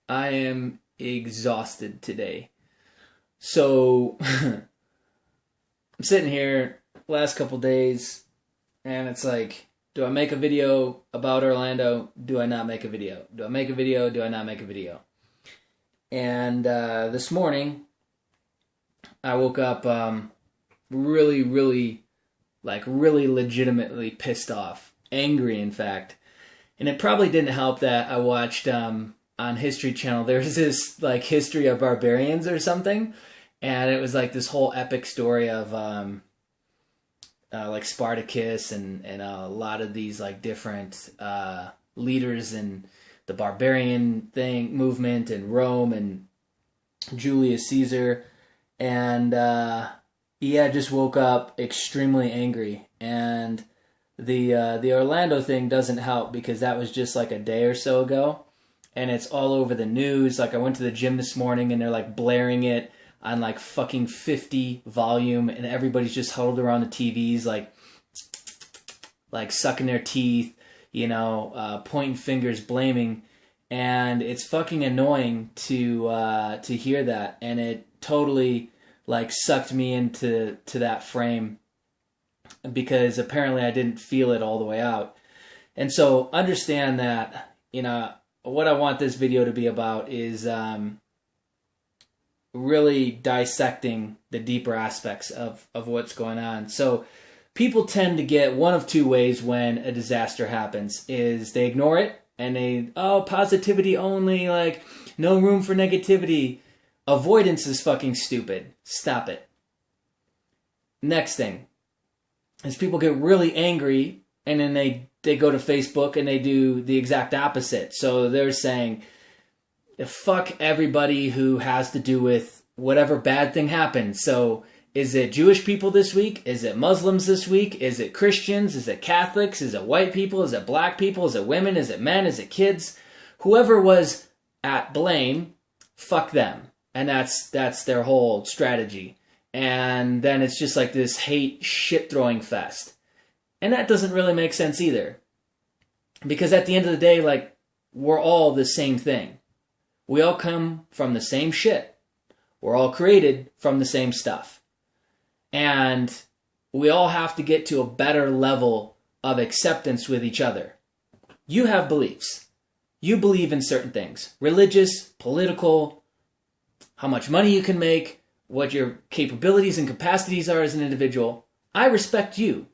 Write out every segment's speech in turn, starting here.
I am exhausted today. So, I'm sitting here last couple days, and it's like, do I make a video about Orlando? Do I not make a video? Do I make a video? Do I not make a video? And this morning, I woke up really legitimately pissed off. Angry, in fact. And it probably didn't help that I watched on History Channel, there's this like history of barbarians or something, and it was like this whole epic story of like Spartacus and a lot of these like different leaders in the barbarian movement in Rome and Julius Caesar, and just woke up extremely angry. And the Orlando thing doesn't help because that was just like a day or so ago, and it's all over the news. Like I went to the gym this morning and they're like blaring it on like fucking 50 volume, and everybody's just huddled around the TVs like sucking their teeth, pointing fingers, blaming, and it's fucking annoying to hear that, and it totally like sucked me into that frame, because apparently I didn't feel it all the way out. And so understand that, what I want this video to be about is really dissecting the deeper aspects of what's going on. So people tend to get one of two ways when a disaster happens: is they ignore it and positivity only, like no room for negativity. Avoidance is fucking stupid. Stop it. Next thing is people get really angry, and then they go to Facebook and they do the exact opposite. So they're saying, fuck everybody who has to do with whatever bad thing happened. So is it Jewish people this week? Is it Muslims this week? Is it Christians? Is it Catholics? Is it white people? Is it black people? Is it women? Is it men? Is it kids? Whoever was at blame, fuck them. And that's their whole strategy. And then it's just like this hate shit-throwing fest. And that doesn't really make sense either. Because at the end of the day, like, we're all the same thing. We all come from the same shit. We're all created from the same stuff. And we all have to get to a better level of acceptance with each other. You have beliefs. You believe in certain things. Religious, political, how much money you can make, what your capabilities and capacities are as an individual. I respect you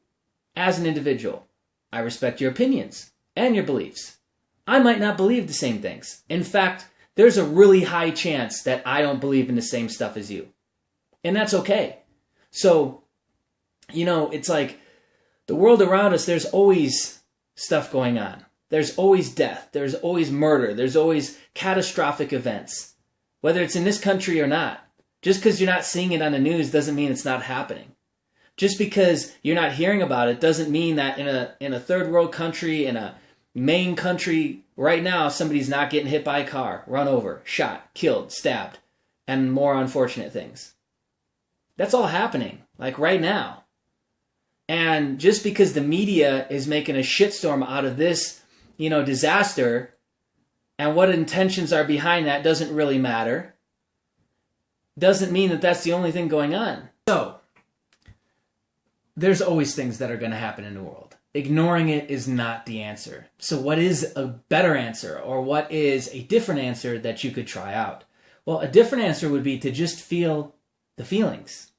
as an individual. I respect your opinions and your beliefs. I might not believe the same things. In fact, there's a really high chance that I don't believe in the same stuff as you. And that's okay. So, it's like the world around us, there's always stuff going on. There's always death. There's always murder. There's always catastrophic events. Whether it's in this country or not. Just because you're not seeing it on the news doesn't mean it's not happening. Just because you're not hearing about it doesn't mean that in a third world country, in a main country, right now somebody's not getting hit by a car, run over, shot, killed, stabbed, and more unfortunate things. That's all happening, like right now. And just because the media is making a shitstorm out of this, disaster, and what intentions are behind that doesn't really matter, doesn't mean that that's the only thing going on. So, there's always things that are going to happen in the world. Ignoring it is not the answer. So what is a better answer, or what is a different answer that you could try out? Well, a different answer would be to just feel the feelings.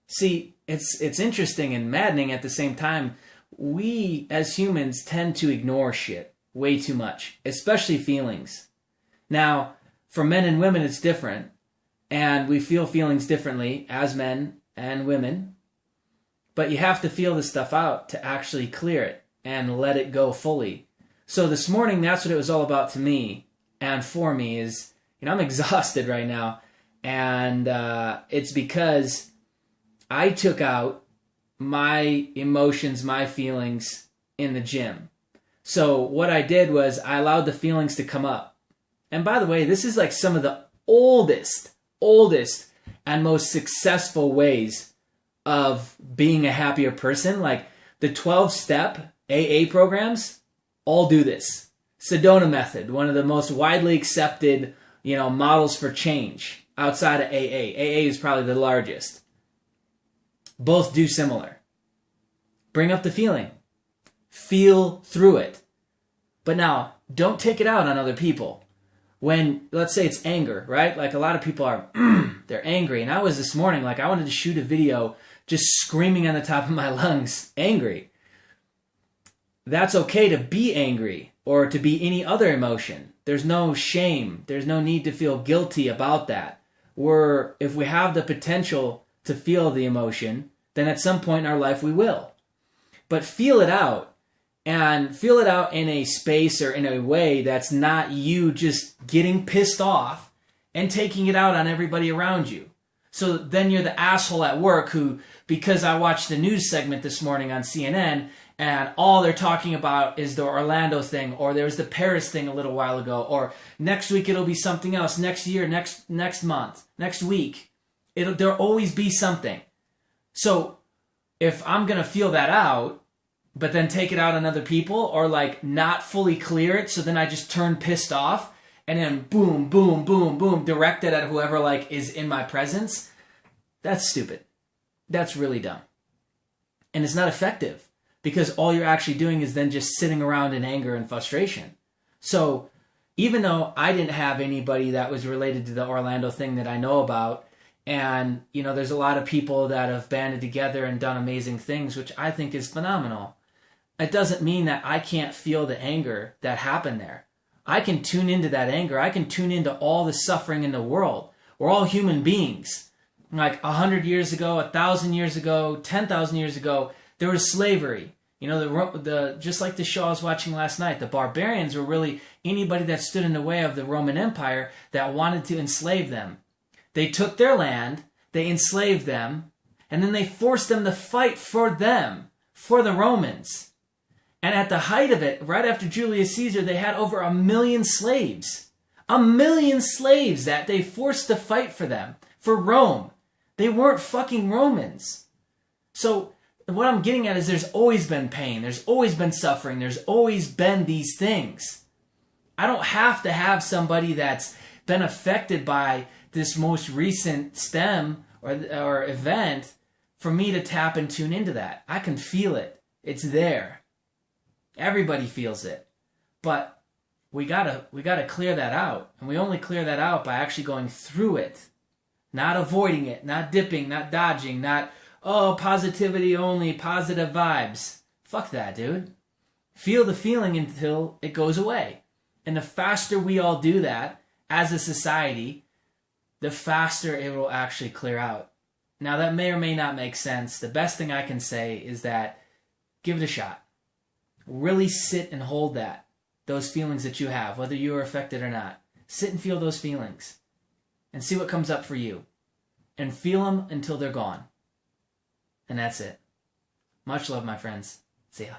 See, it's interesting and maddening at the same time. We, as humans, tend to ignore shit way too much, especially feelings. Now, for men and women, it's different. And we feel feelings differently as men and women. But you have to feel this stuff out to actually clear it and let it go fully. So this morning, that's what it was all about to me and for me is, I'm exhausted right now. And it's because I took out my emotions, my feelings in the gym. So what I did was I allowed the feelings to come up. And by the way, this is like some of the oldest and most successful ways of being a happier person. Like the 12-step AA programs all do this. Sedona method, one of the most widely accepted models for change outside of AA. AA is probably the largest. Both do similar. Bring up the feeling. Feel through it. But now, don't take it out on other people. When, let's say it's anger, right? Like a lot of people are, they're angry. And I was this morning, like I wanted to shoot a video just screaming on the top of my lungs, angry. That's okay to be angry or to be any other emotion. There's no shame. There's no need to feel guilty about that. If we have the potential to feel the emotion, then at some point in our life we will. But feel it out, and feel it out in a space or in a way that's not you just getting pissed off and taking it out on everybody around you. So then you're the asshole at work who, because I watched the news segment this morning on CNN, and all they're talking about is the Orlando thing, or there was the Paris thing a little while ago, or next week it'll be something else, next year, next month, next week. There'll always be something. So if I'm going to feel that out, but then take it out on other people, or like not fully clear it, so then I just turn pissed off, and then boom, boom, boom, boom, direct it at whoever like is in my presence, that's stupid. That's really dumb. And it's not effective, because all you're actually doing is then just sitting around in anger and frustration. So even though I didn't have anybody that was related to the Orlando thing that I know about, and there's a lot of people that have banded together and done amazing things, which I think is phenomenal, it doesn't mean that I can't feel the anger that happened there. I can tune into that anger. I can tune into all the suffering in the world. We're all human beings. Like 100 years ago, 1,000 years ago, 10,000 years ago, there was slavery. Just like the show I was watching last night, the barbarians were really anybody that stood in the way of the Roman Empire that wanted to enslave them. They took their land, they enslaved them, and then they forced them to fight for them, for the Romans. And at the height of it, right after Julius Caesar, they had over 1 million slaves. 1 million slaves that they forced to fight for them, for Rome. They weren't fucking Romans. So what I'm getting at is there's always been pain. There's always been suffering. There's always been these things. I don't have to have somebody that's been affected by this most recent stem or event for me to tap and tune into that. I can feel it. It's there. Everybody feels it. But we gotta clear that out. And we only clear that out by actually going through it. Not avoiding it, not dipping, not dodging, not, positivity only, positive vibes. Fuck that, dude. Feel the feeling until it goes away. And the faster we all do that, as a society, the faster it will actually clear out. Now, that may or may not make sense. The best thing I can say is that give it a shot. Really sit and hold those feelings that you have, whether you are affected or not. Sit and feel those feelings and see what comes up for you. And feel them until they're gone. And that's it. Much love, my friends. See ya.